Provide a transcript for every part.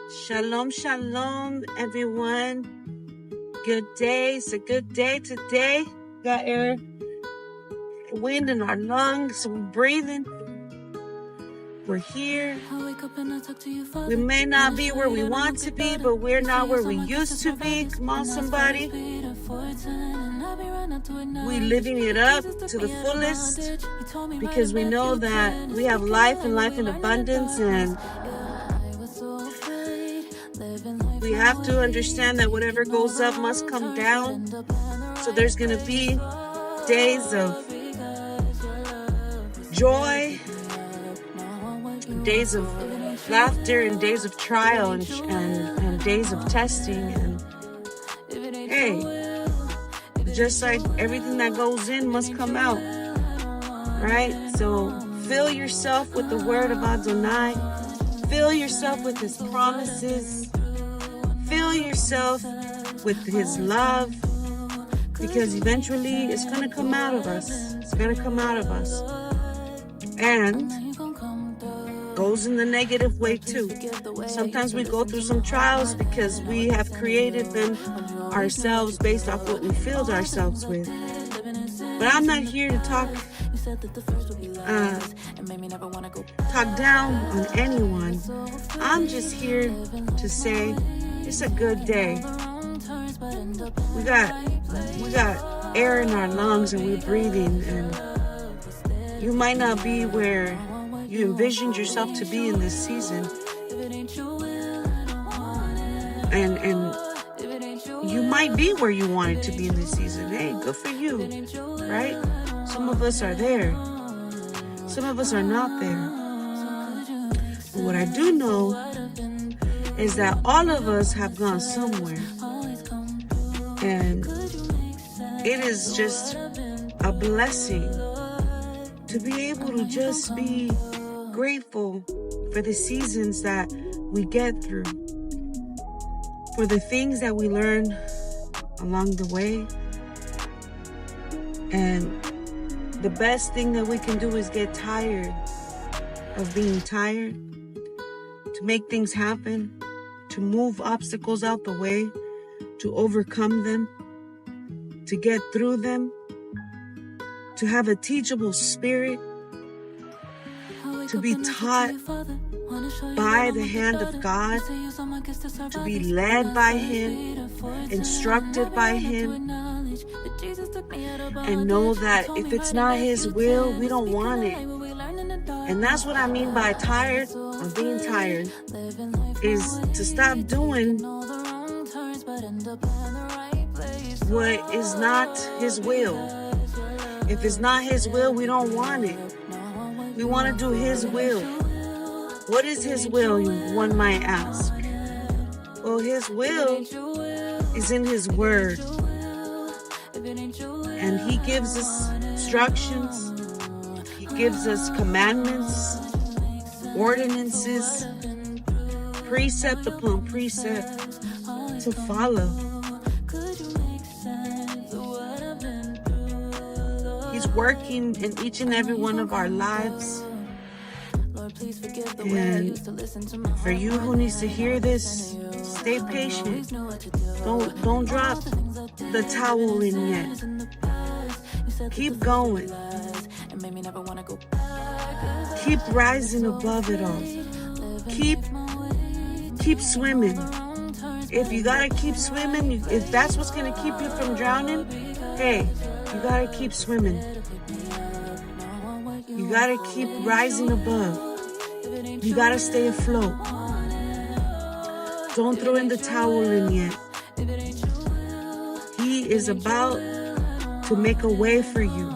Shalom, shalom, everyone. Good day. It's a good day today. Got air, wind in our lungs. We're breathing. We're here. We may not be where we want to be, but we're not where we used to be. Come on, somebody. We living it up to the fullest because we know that we have life and life in abundance, and we have to understand that whatever goes up must come down. So there's going to be days of joy, days of laughter, and days of trial, and days of testing. And hey, just like everything that goes in must come out, right? So fill yourself with the word of Adonai. Fill yourself with his promises. Fill yourself with his love, because eventually it's going to come out of us. It's going to come out of us. And goes in the negative way too. Sometimes we go through some trials because we have created them ourselves based off what we filled ourselves with. But I'm not here to talk down on anyone. I'm just here to say it's a good day. We got air in our lungs and we're breathing, and you might not be where you envisioned yourself to be in this season. And you might be where you wanted to be in this season. Hey, good for you, right? Some of us are there. Some of us are not there. But what I do know is that all of us have gone somewhere. And it is just a blessing to be able to just be grateful for the seasons that we get through, for the things that we learn along the way. And the best thing that we can do is get tired of being tired, to make things happen, to move obstacles out the way, to overcome them, to get through them, to have a teachable spirit, to be taught by the hand of God, to be led by him, instructed by him, and know that if it's not his will, we don't want it. And that's what I mean by tired, or being tired, is to stop doing what is not his will. If it's not his will, we don't want it. We want to do his will. What is his will, one might ask? Well, his will is in his word. And he gives us instructions. He gives us commandments, ordinances, precept upon precept to follow. He's working in each and every one of our lives. And for you who needs to hear this, stay patient. Don't drop the towel in yet. Keep going. Keep rising above it all. Keep swimming. If you gotta keep swimming, if that's what's gonna keep you from drowning, hey, you gotta keep swimming. You gotta keep rising above. You gotta stay afloat. Don't throw in the towel in yet. He is about to make a way for you.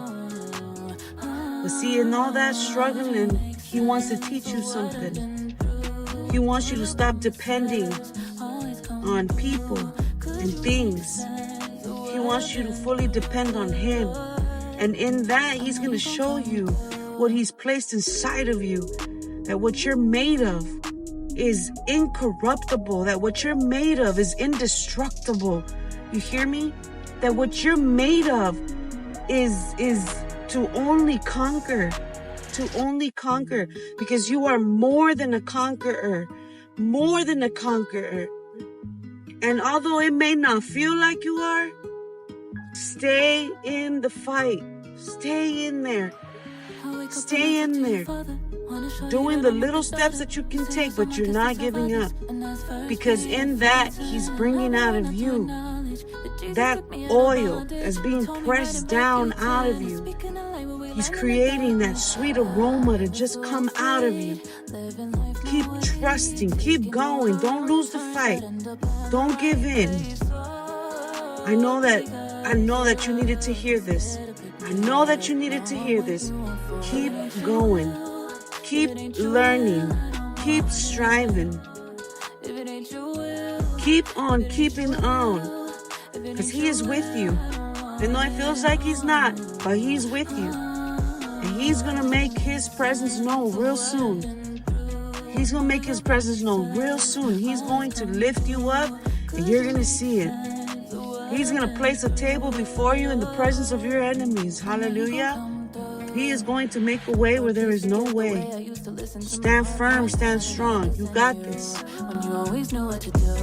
But see, in all that struggling, he wants to teach you something. He wants you to stop depending on people and things. He wants you to fully depend on him. And in that, he's going to show you what he's placed inside of you. That what you're made of is incorruptible. That what you're made of is indestructible. You hear me? That what you're made of is to only conquer. To only conquer. Because you are more than a conqueror. more than a conqueror. And although it may not feel like you are, stay in the fight. Stay in there. Stay in there. Doing the little steps that you can take, but you're not giving up. Because in that, he's bringing out of you that oil that's being pressed down out of you. He's creating that sweet aroma to just come out of you. Keep trusting. Keep going. Don't lose the fight. Don't give in. I know that you needed to hear this. I know that you needed to hear this. Keep going. Keep learning. Keep striving. Keep on keeping on. Because he is with you. And though it feels like he's not, but he's with you. And he's going to make his presence known real soon. He's going to make his presence known real soon. He's going to lift you up and you're going to see it. He's going to place a table before you in the presence of your enemies. Hallelujah. He is going to make a way where there is no way. Stand firm, stand strong. You got this. When you always knew what to do,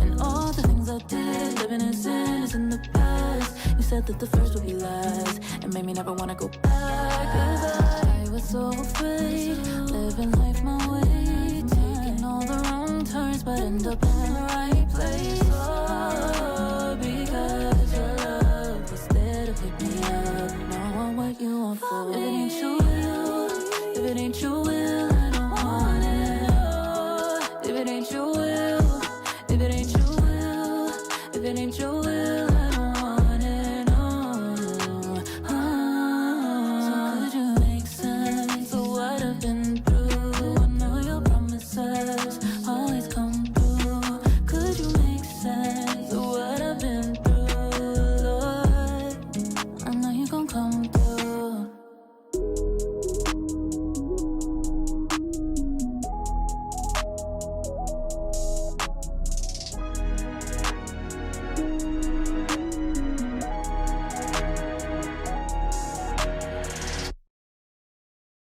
and all the things I did, living in sin is in the past. You said that the first would be last, and made me never want to go back. 'Cause I was so afraid, living life my way, taking all the wrong turns, but end up in the right place. Oh, because your love was there to pick me up. Now I want what you want for. If it ain't your will, if it ain't your will, I don't want it. If it ain't your will, if it ain't your